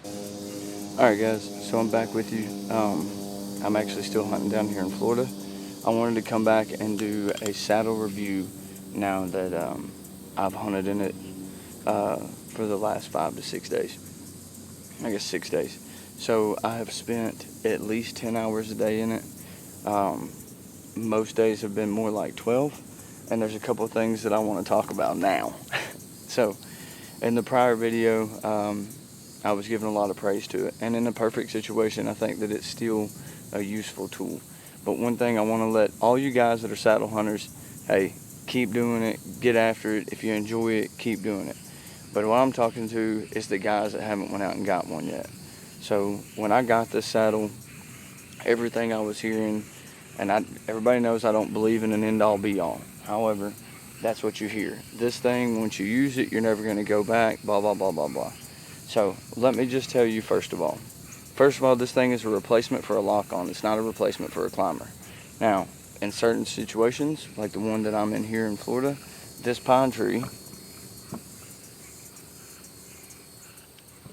Alright guys, so I'm back with you. I'm actually still hunting down here in Florida. I wanted to come back and do a saddle review now that I've hunted in it for the last 5 to 6 days. I guess 6 days. So I have spent at least 10 hours a day in it. Um, most days have been more like 12. And there's a couple of things that I want to talk about now. So in the prior video, I was giving a lot of praise to it. And in a perfect situation, I think that it's still a useful tool. But one thing I want to let all you guys that are saddle hunters, hey, keep doing it, get after it. If you enjoy it, keep doing it. But what I'm talking to is the guys that haven't went out and got one yet. So when I got this saddle, everything I was hearing, and everybody knows I don't believe in an end-all be-all. However, that's what you hear. This thing, once you use it, you're never going to go back, blah, blah, blah, blah, blah. So let me just tell you first of all, this thing is a replacement for a lock-on. It's not a replacement for a climber. Now, in certain situations, like the one that I'm in here in Florida, this pine tree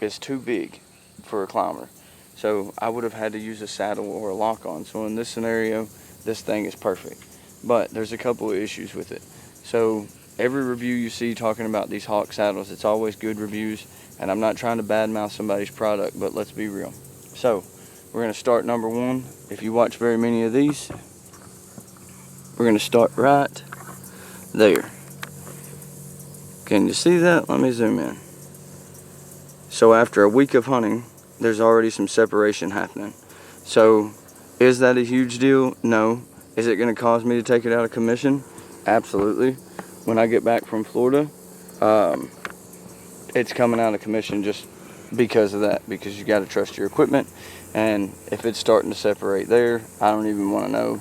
is too big for a climber. So I would have had to use a saddle or a lock-on. So in this scenario, this thing is perfect. But there's a couple of issues with it. So every review you see talking about these Hawk saddles, it's always good reviews. And I'm not trying to badmouth somebody's product, but let's be real. So we're going to start number one. If you watch very many of these, we're going to start right there. Can you see that? Let me zoom in. So after a week of hunting, there's already some separation happening. So is that a huge deal? No. Is it going to cause me to take it out of commission? Absolutely. When I get back from Florida, it's coming out of commission just because of that, because you got to trust your equipment. And if it's starting to separate there, I don't even want to know.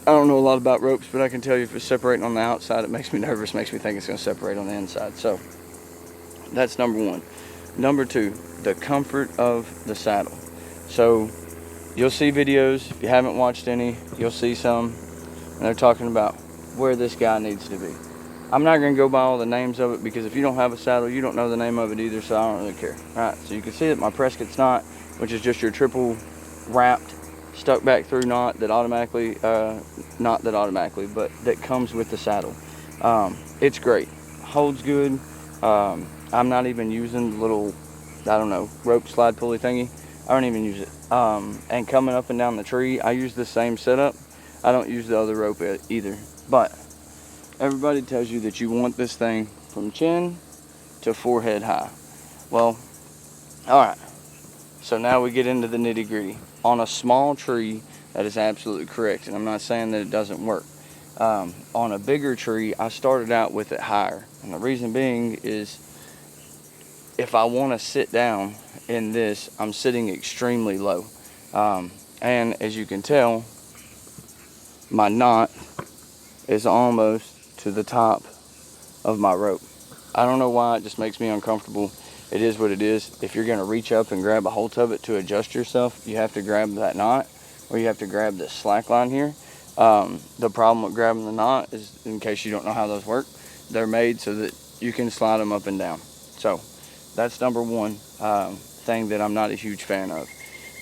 I don't know a lot about ropes, but I can tell you if it's separating on the outside, it makes me nervous, makes me think it's going to separate on the inside. So that's number one. Number two, the comfort of the saddle. So you'll see videos, if you haven't watched any, you'll see some, and they're talking about where this guy needs to be. I'm not going to go by all the names of it, because if you don't have a saddle, you don't know the name of it either, so I don't really care. All right, so you can see that my Prescott's knot, which is just your triple wrapped, stuck back through knot that automatically, not that automatically, but that comes with the saddle. It's great, holds good. I'm not even using the little, I don't know, rope slide pulley thingy. I don't even use it. And coming up and down the tree, I use the same setup. I don't use the other rope either. But everybody tells you that you want this thing from chin to forehead high. Well, all right. So now we get into the nitty gritty. On a small tree, that is absolutely correct. And I'm not saying that it doesn't work. On a bigger tree, I started out with it higher. And the reason being is, if I want to sit down in this, I'm sitting extremely low. And as you can tell, my knot is almost to the top of my rope. I don't know why, it just makes me uncomfortable. It is what it is. If you're going to reach up and grab a hold of it to adjust yourself, you have to grab that knot, or you have to grab this slack line here. The problem with grabbing the knot is, in case you don't know how those work, they're made so that you can slide them up and down. So that's number one thing that I'm not a huge fan of.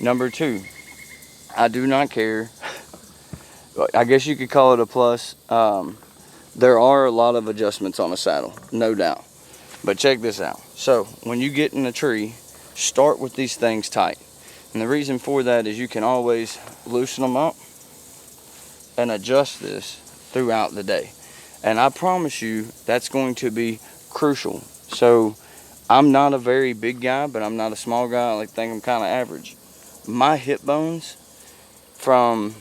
Number two, I do not care. I guess you could call it a plus. There are a lot of adjustments on a saddle, no doubt. But check this out. So when you get in a tree, start with these things tight. And the reason for that is you can always loosen them up and adjust this throughout the day. And I promise you, that's going to be crucial. So I'm not a very big guy, but I'm not a small guy. I think I'm kind of average. My hip bones, from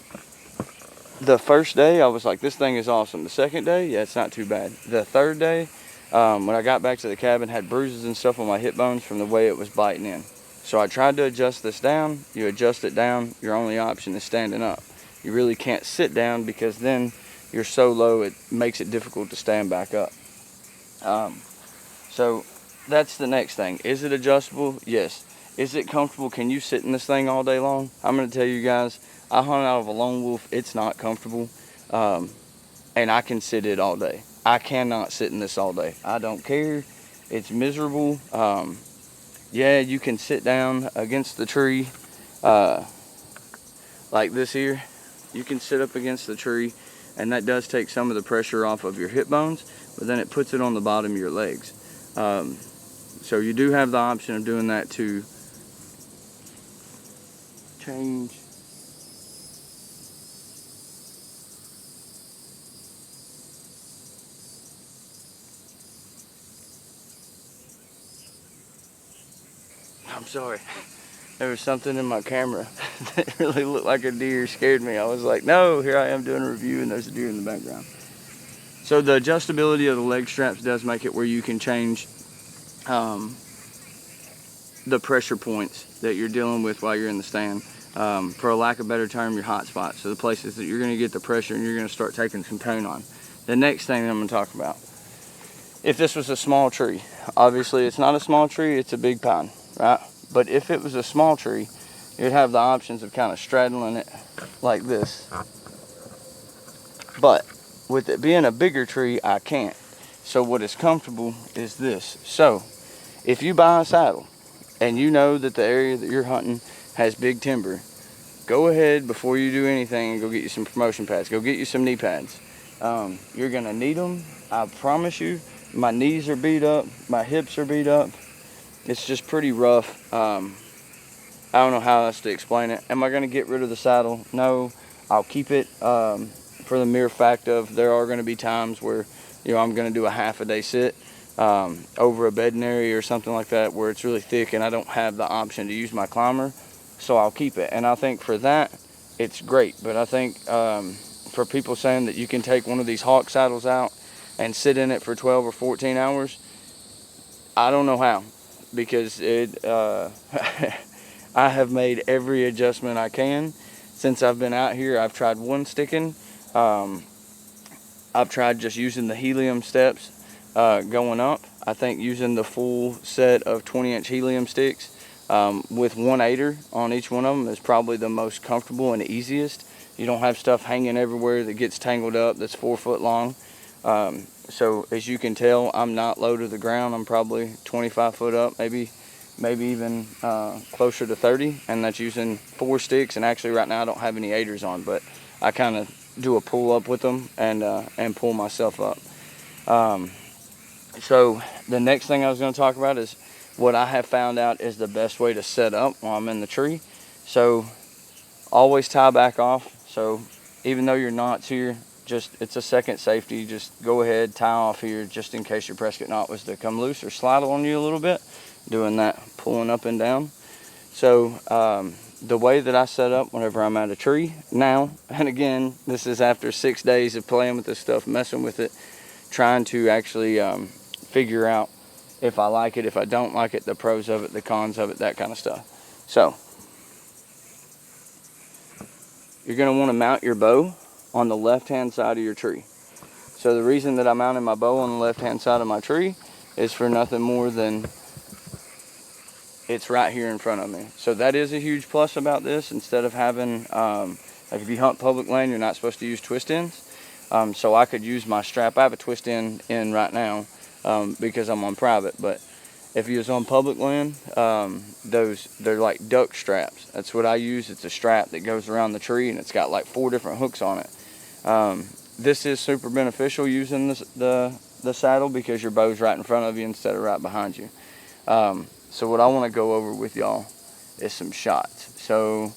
the first day, I was like, this thing is awesome. The second day, yeah, it's not too bad. The third day, when I got back to the cabin, had bruises and stuff on my hip bones from the way it was biting in. So I tried to adjust this down. You adjust it down, your only option is standing up. You really can't sit down, because then you're so low it makes it difficult to stand back up. So that's the next thing. Is it adjustable? Yes. Is it comfortable? Can you sit in this thing all day long? I'm going to tell you guys, I hunt out of a lone wolf. It's not comfortable, and I can sit it all day. I cannot sit in this all day. I don't care. It's miserable. yeah, you can sit down against the tree like this here. You can sit up against the tree, and that does take some of the pressure off of your hip bones, but then it puts it on the bottom of your legs. So you do have the option of doing that to change. I'm sorry. There was something in my camera that really looked like a deer, scared me. I was like, no, here I am doing a review and there's a deer in the background. So the adjustability of the leg straps does make it where you can change the pressure points that you're dealing with while you're in the stand. For a lack of a better term, your hot spots. So the places that you're gonna get the pressure and you're gonna start taking some tone on. The next thing I'm gonna talk about, if this was a small tree, obviously it's not a small tree, it's a big pine, right? But if it was a small tree, you'd have the options of kind of straddling it like this. But with it being a bigger tree, I can't. So what is comfortable is this. So if you buy a saddle and you know that the area that you're hunting has big timber, go ahead before you do anything and go get you some promotion pads. Go get you some knee pads. You're gonna need them, I promise you. My knees are beat up, my hips are beat up. It's just pretty rough. I don't know how else to explain it. Am I gonna get rid of the saddle? No, I'll keep it for the mere fact of there are gonna be times where, you know, I'm gonna do a half a day sit over a bedding area or something like that where it's really thick and I don't have the option to use my climber, so I'll keep it. And I think for that, it's great. But I think for people saying that you can take one of these Hawk saddles out and sit in it for 12 or 14 hours, I don't know how, because I have made every adjustment I can since I've been out here. I've tried one sticking. I've tried just using the Helium steps going up. I think using the full set of 20-inch Helium sticks with 1/8 on each one of them is probably the most comfortable and easiest. You don't have stuff hanging everywhere that gets tangled up that's 4 foot long. So as you can tell, I'm not low to the ground. I'm probably 25 foot up, maybe even closer to 30, and that's using 4 sticks. And actually right now I don't have any 8ers on, but I kind of do a pull up with them and pull myself up. So the next thing I was going to talk about is what I have found out is the best way to set up while I'm in the tree. So always tie back off. So even though your knot's here, it's a second safety. Just go ahead, tie off here just in case your Prescott knot was to come loose or slide on you a little bit, doing that, pulling up and down. So the way that I set up whenever I'm at a tree now, and again, this is after 6 days of playing with this stuff, messing with it, trying to actually figure out if I like it, if I don't like it, the pros of it, the cons of it, that kind of stuff. So you're going to want to mount your bow on the left-hand side of your tree. So the reason that I'm mounting my bow on the left-hand side of my tree is for nothing more than it's right here in front of me. So that is a huge plus about this. Instead of having, like if you hunt public land, you're not supposed to use twist ends. So I could use my strap. I have a twist end in right now because I'm on private, but if you was on public land, they're like duck straps. That's what I use. It's a strap that goes around the tree and it's got like 4 different hooks on it. This is super beneficial using the saddle because your bow's right in front of you instead of right behind you. So what I want to go over with y'all is some shots. So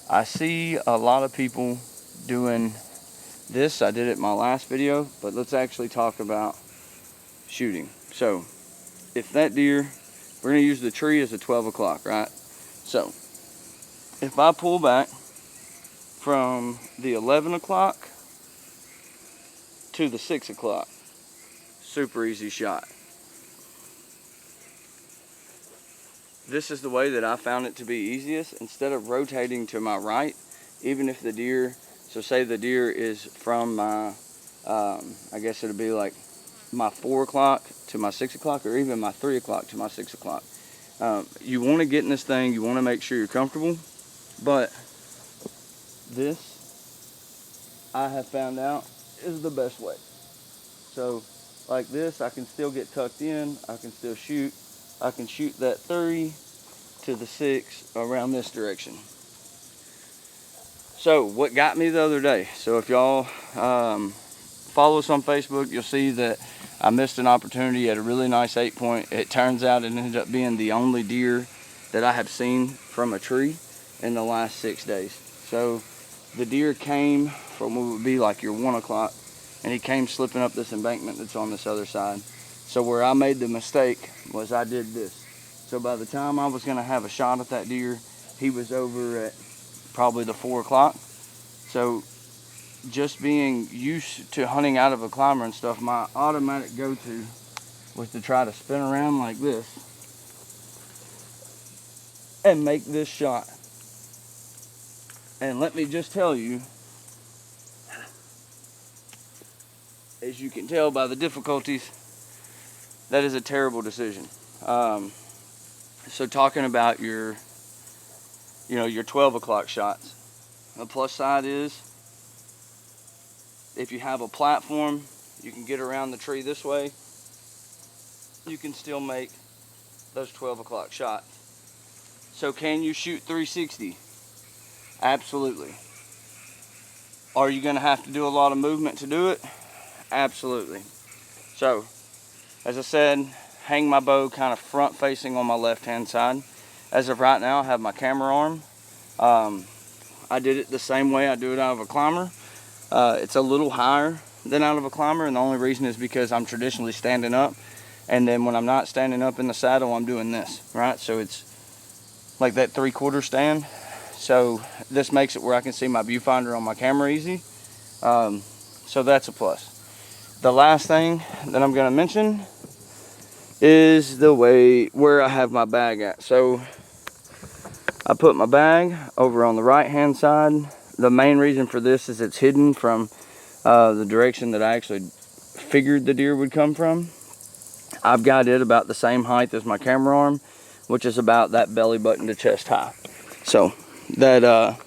I see a lot of people doing this. I did it in my last video, but let's actually talk about shooting. So if that deer, we're going to use the tree as a 12 o'clock, right? So if I pull back from the 11 o'clock to the 6 o'clock, super easy shot. This is the way that I found it to be easiest. Instead of rotating to my right, even if the deer, so say the deer is from my, I guess it'll be like my 4 o'clock to my 6 o'clock, or even my 3 o'clock to my 6 o'clock. You want to get in this thing, you want to make sure you're comfortable, but this, I have found out, is the best way. So like this, I can still get tucked in, I can still shoot. I can shoot that 3, to the 6 around this direction. So what got me the other day, so if y'all follow us on Facebook, you'll see that I missed an opportunity at a really nice 8-point. It turns out it ended up being the only deer that I have seen from a tree in the last 6 days. So the deer came from what would be like your 1 o'clock, and he came slipping up this embankment that's on this other side. So where I made the mistake was I did this. So by the time I was gonna have a shot at that deer, he was over at probably the 4 o'clock. So just being used to hunting out of a climber and stuff, my automatic go-to was to try to spin around like this and make this shot. And let me just tell you, as you can tell by the difficulties, that is a terrible decision. So talking about your 12 o'clock shots, the plus side is if you have a platform, you can get around the tree this way, you can still make those 12 o'clock shots. So can you shoot 360? Absolutely. Are you gonna have to do a lot of movement to do it? Absolutely. So, as I said, hang my bow kind of front facing on my left hand side. As of right now, I have my camera arm. I did it the same way I do it out of a climber. It's a little higher than out of a climber, and the only reason is because I'm traditionally standing up, and then when I'm not standing up in the saddle, I'm doing this, right? So it's like that 3/4 stand. So this makes it where I can see my viewfinder on my camera easy. So that's a plus. The last thing that I'm gonna mention is the way where I have my bag at. So I put my bag over on the right hand side. The main reason for this is it's hidden from the direction that I actually figured the deer would come from. I've got it about the same height as my camera arm, which is about that belly button to chest high. So that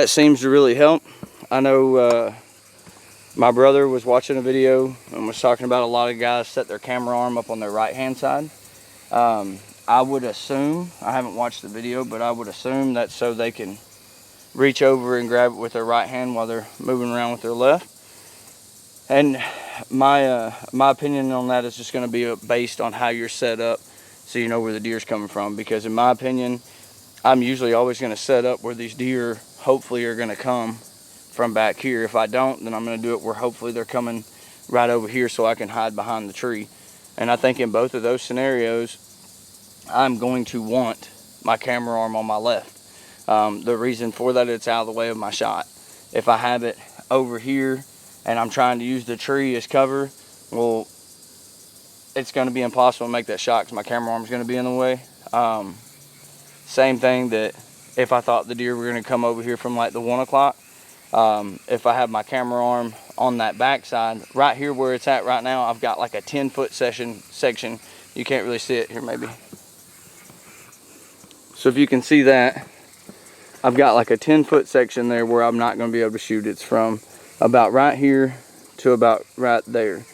seems to really help. I know my brother was watching a video and was talking about a lot of guys set their camera arm up on their right hand side. I would assume, I haven't watched the video, but I would assume that's so they can reach over and grab it with their right hand while they're moving around with their left. And my opinion on that is just going to be based on how you're set up, so you know where the deer's coming from. Because in my opinion, I'm usually always going to set up where these deer hopefully are going to come from back here. If I don't, then I'm going to do it where hopefully they're coming right over here so I can hide behind the tree. And I think in both of those scenarios, I'm going to want my camera arm on my left. The reason for that, it's out of the way of my shot. If I have it over here and I'm trying to use the tree as cover, well, it's going to be impossible to make that shot because my camera arm is going to be in the way. Same thing that if I thought the deer were going to come over here from like the 1 o'clock, if I have my camera arm on that back side, right here where it's at right now, I've got like a 10-foot section. You can't really see it here maybe. So if you can see that, I've got like a 10-foot section there where I'm not going to be able to shoot. It's from about right here to about right there.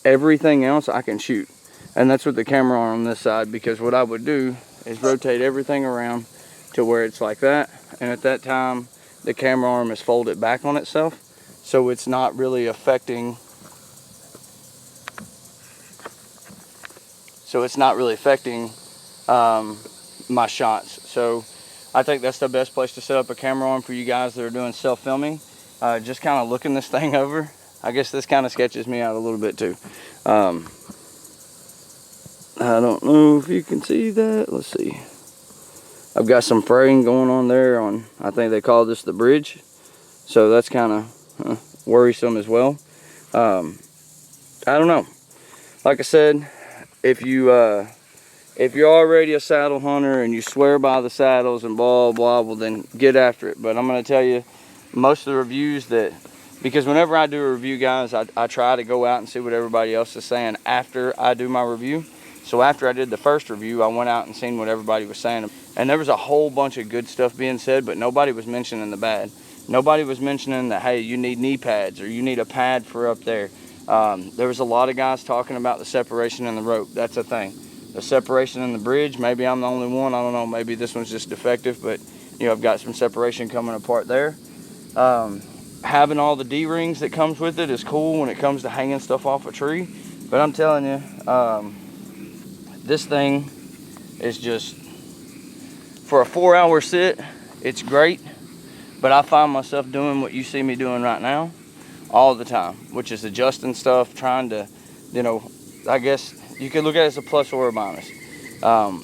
Everything else I can shoot. And that's with the camera on this side, because what I would do is rotate everything around to where it's like that. And at that time, the camera arm is folded back on itself. So it's not really affecting my shots. So I think that's the best place to set up a camera arm for you guys that are doing self-filming. Just kind of looking this thing over. I guess this kind of sketches me out a little bit too. I don't know if you can see that. Let's see. I've got some fraying going on there on, I think they call this the bridge. So that's kind of worrisome as well. I don't know. Like I said, if you're already a saddle hunter and you swear by the saddles and blah blah, well then get after it. But I'm going to tell you, most of the reviews because whenever I do a review, guys, I try to go out and see what everybody else is saying after I do my review. So after I did the first review, I went out and seen what everybody was saying. And there was a whole bunch of good stuff being said, but nobody was mentioning the bad. Nobody was mentioning that, hey, you need knee pads or you need a pad for up there. There was a lot of guys talking about the separation in the rope. That's a thing. the separation in the bridge. Maybe I'm the only one, I don't know, maybe this one's just defective, but you know, I've got some separation coming apart there. Having all the D-rings that comes with it is cool when it comes to hanging stuff off a tree, but I'm telling you, this thing is just, for a 4-hour sit, it's great, but I find myself doing what you see me doing right now all the time, which is adjusting stuff, trying to, you know, I guess you could look at it as a plus or a minus.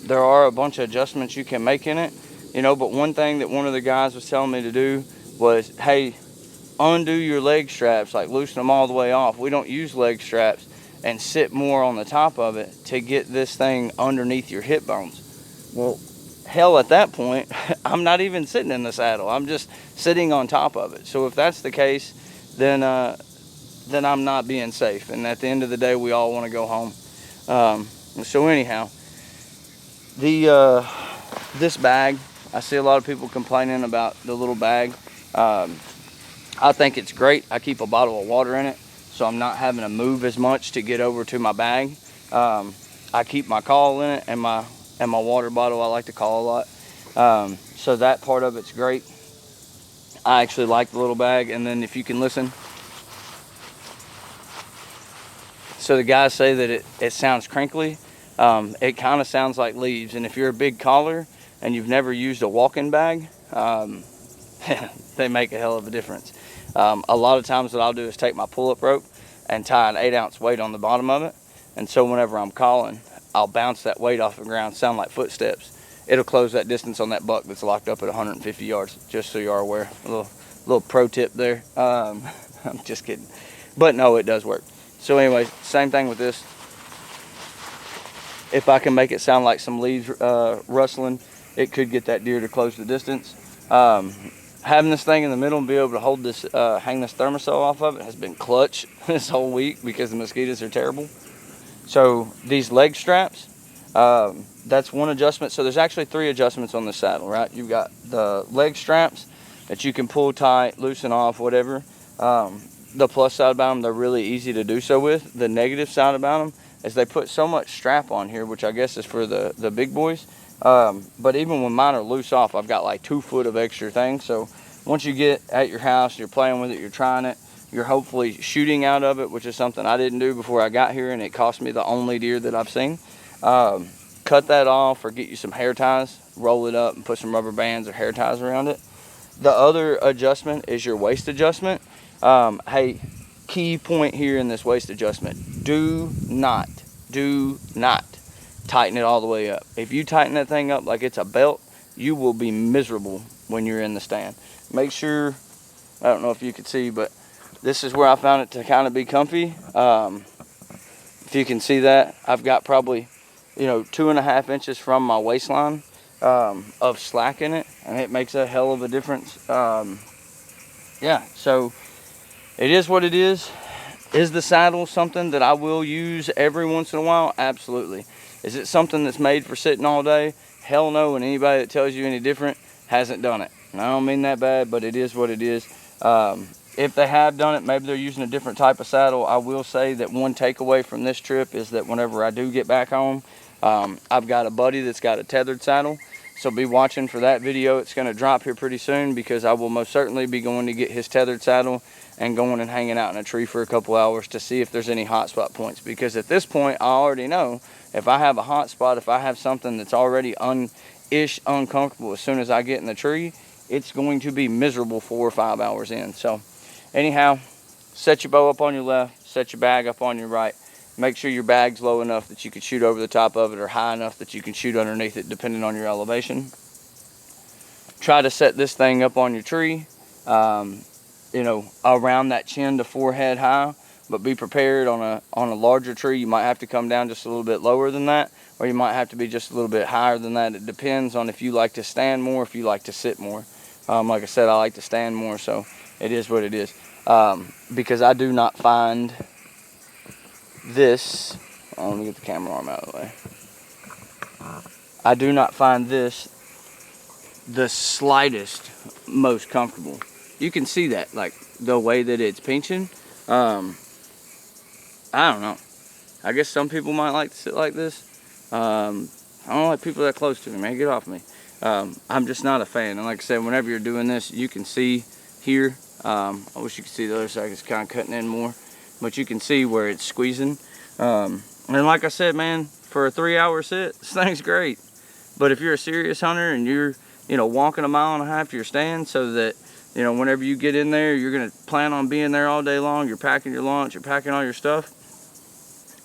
There are a bunch of adjustments you can make in it, you know, but one thing that one of the guys was telling me to do was, hey, undo your leg straps, like loosen them all the way off. We don't use leg straps, and sit more on the top of it to get this thing underneath your hip bones. Well, hell, at that point, I'm not even sitting in the saddle. I'm just sitting on top of it. So if that's the case, then I'm not being safe. And at the end of the day, we all want to go home. So anyhow, this bag, I see a lot of people complaining about the little bag. I think it's great. I keep a bottle of water in it, so I'm not having to move as much to get over to my bag. I keep my call in it and my water bottle. I like to call a lot. So that part of it's great. I actually like the little bag. And then if you can listen, so the guys say that it sounds crinkly. It kind of sounds like leaves. And if you're a big collar and you've never used a walking bag, they make a hell of a difference. A lot of times what I'll do is take my pull-up rope and tie an 8-ounce weight on the bottom of it. And so whenever I'm calling, I'll bounce that weight off the ground, sound like footsteps. It'll close that distance on that buck that's locked up at 150 yards, just so you are aware. A little pro tip there. I'm just kidding. But no, it does work. So anyway, same thing with this. If I can make it sound like some leaves rustling, it could get that deer to close the distance. Having this thing in the middle and be able to hold this, hang this thermosol off of it has been clutch this whole week because the mosquitoes are terrible. So these leg straps, that's one adjustment. So there's actually 3 adjustments on the saddle, right? You've got the leg straps that you can pull tight, loosen off, whatever. The plus side about them, they're really easy to do so with. The negative side about them is they put so much strap on here, which I guess is for the big boys. But even when mine are loose off, I've got like 2 foot of extra things. So once you get at your house, you're playing with it, you're trying it, you're hopefully shooting out of it, which is something I didn't do before I got here, and it cost me the only deer that I've seen. Cut that off or get you some hair ties, roll it up and put some rubber bands or hair ties around it. The other adjustment is your waist adjustment. Hey, key point here in this waist adjustment, do not tighten it all the way up. If you tighten that thing up like it's a belt, you will be miserable when you're in the stand. Make sure, I don't know if you can see, but this is where I found it to kind of be comfy. If you can see that, I've got probably, 2.5 inches from my waistline of slack in it, and it makes a hell of a difference. Yeah, so it is what it is. Is the saddle something that I will use every once in a while? Absolutely. Is it something that's made for sitting all day? Hell no, and anybody that tells you any different hasn't done it. And I don't mean that bad, but it is what it is. If they have done it, maybe they're using a different type of saddle. I will say that one takeaway from this trip is that whenever I do get back home, I've got a buddy that's got a tethered saddle. So be watching for that video. It's going to drop here pretty soon because I will most certainly be going to get his tethered saddle and going and hanging out in a tree for a couple hours to see if there's any hot spot points. Because at this point, I already know if I have a hot spot, if I have something that's already uncomfortable as soon as I get in the tree, it's going to be miserable 4 or 5 hours in. So anyhow, set your bow up on your left, set your bag up on your right. Make sure your bag's low enough that you can shoot over the top of it or high enough that you can shoot underneath it depending on your elevation. Try to set this thing up on your tree, around that chin to forehead high, but be prepared on a larger tree. You might have to come down just a little bit lower than that, or you might have to be just a little bit higher than that. It depends on if you like to stand more, if you like to sit more. Like I said, I like to stand more, so it is what it is. Because I do not find this, let me get the camera arm out of the way. I do not find this the slightest most comfortable. You can see that, like the way that it's pinching. I don't know. I guess some people might like to sit like this. I don't like people that close to me, man. Get off me. I'm just not a fan. And like I said, whenever you're doing this, you can see here. I wish you could see the other side. It's kind of cutting in more, but you can see where it's squeezing. And like I said, man, for a 3-hour sit, this thing's great. But if you're a serious hunter and you're, walking a mile and a half to your stand, so that, whenever you get in there, you're gonna plan on being there all day long. You're packing your lunch, you're packing all your stuff.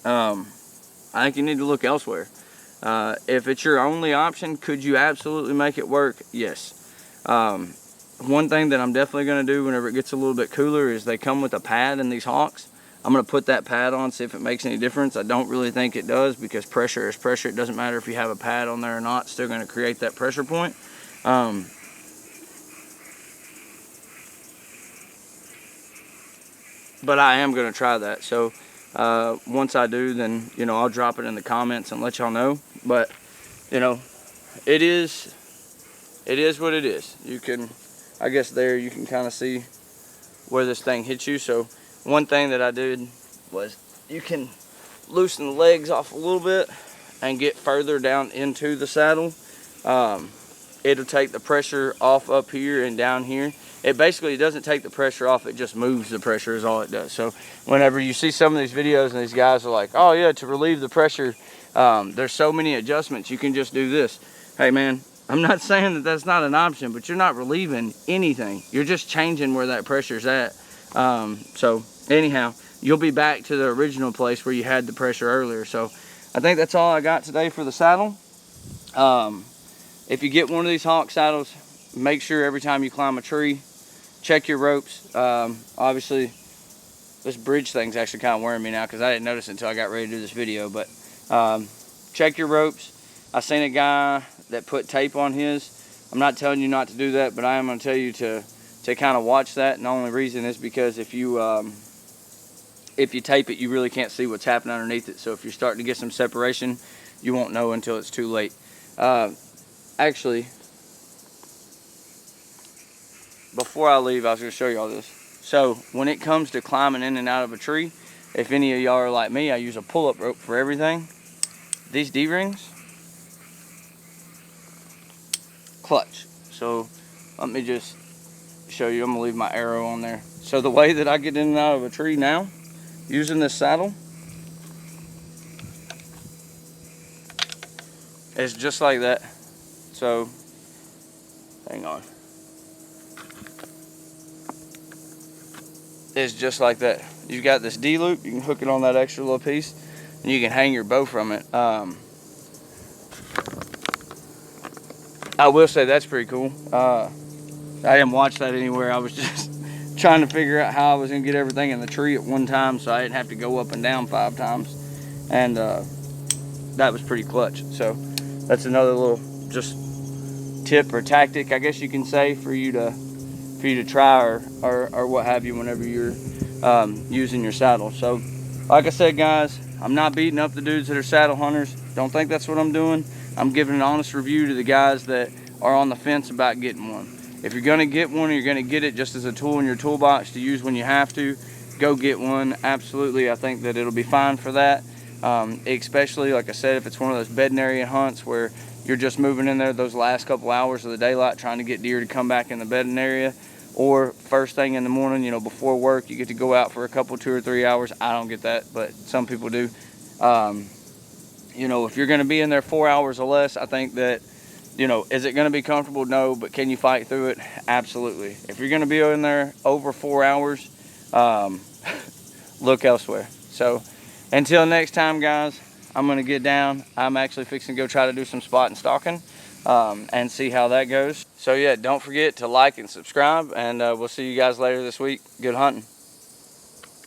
I think you need to look elsewhere. If it's your only option, could you absolutely make it work? Yes. One thing that I'm definitely going to do whenever it gets a little bit cooler is they come with a pad in these Hawks. I'm going to put that pad on, see if it makes any difference. I don't really think it does, because pressure is pressure. It doesn't matter if you have a pad on there or not. It's still going to create that pressure point. But I am going to try that. So once I do, then I'll drop it in the comments and let y'all know. But it is what it is. You can, I guess there you can kind of see where this thing hits you. So one thing that I did was, you can loosen the legs off a little bit and get further down into the saddle. It'll take the pressure off up here and down here. It basically doesn't take the pressure off, it just moves the pressure is all it does. So whenever you see some of these videos and these guys are like, oh yeah, to relieve the pressure, there's so many adjustments, you can just do this. Hey man, I'm not saying that that's not an option, but you're not relieving anything. You're just changing where that pressure's at. So anyhow, you'll be back to the original place where you had the pressure earlier. So I think that's all I got today for the saddle. If you get one of these Hawk saddles, make sure every time you climb a tree, check your ropes. Obviously, this bridge thing's actually kind of wearing me now, because I didn't notice it until I got ready to do this video. But check your ropes. I seen a guy that put tape on his. I'm not telling you not to do that, but I am going to tell you to kind of watch that. And the only reason is because if you tape it, you really can't see what's happening underneath it. So if you're starting to get some separation, you won't know until it's too late. Actually, before I leave, I was going to show you all this. So when it comes to climbing in and out of a tree, if any of y'all are like me, I use a pull-up rope for everything. These D-rings, clutch. So let me just show you. I'm going to leave my arrow on there. So the way that I get in and out of a tree now, using this saddle, is just like that. So, hang on. It's just like that. You've got this D-loop, you can hook it on that extra little piece, and you can hang your bow from it. I will say that's pretty cool. I didn't watch that anywhere. I was just trying to figure out how I was going to get everything in the tree at one time, so I didn't have to go up and down 5 times. And that was pretty clutch. So that's another little just tip or tactic, I guess you can say, for you to try or what have you whenever you're using your saddle. So like I said, guys, I'm not beating up the dudes that are saddle hunters. Don't think that's what I'm doing. I'm giving an honest review to the guys that are on the fence about getting one. If you're going to get one, you're going to get it just as a tool in your toolbox to use when you have to. Go get one. Absolutely, I think that it'll be fine for that. Especially, like I said, if it's one of those bedding area hunts where you're just moving in there those last couple hours of the daylight trying to get deer to come back in the bedding area, or first thing in the morning, before work, you get to go out for a couple, 2 or 3 hours. I don't get that, but some people do. If you're going to be in there 4 hours or less, I think that, is it going to be comfortable? No, but can you fight through it? Absolutely. If you're going to be in there over 4 hours, look elsewhere. So until next time, guys, I'm going to get down. I'm actually fixing to go try to do some spot and stalking and see how that goes. So yeah, don't forget to like and subscribe, and we'll see you guys later this week. Good hunting.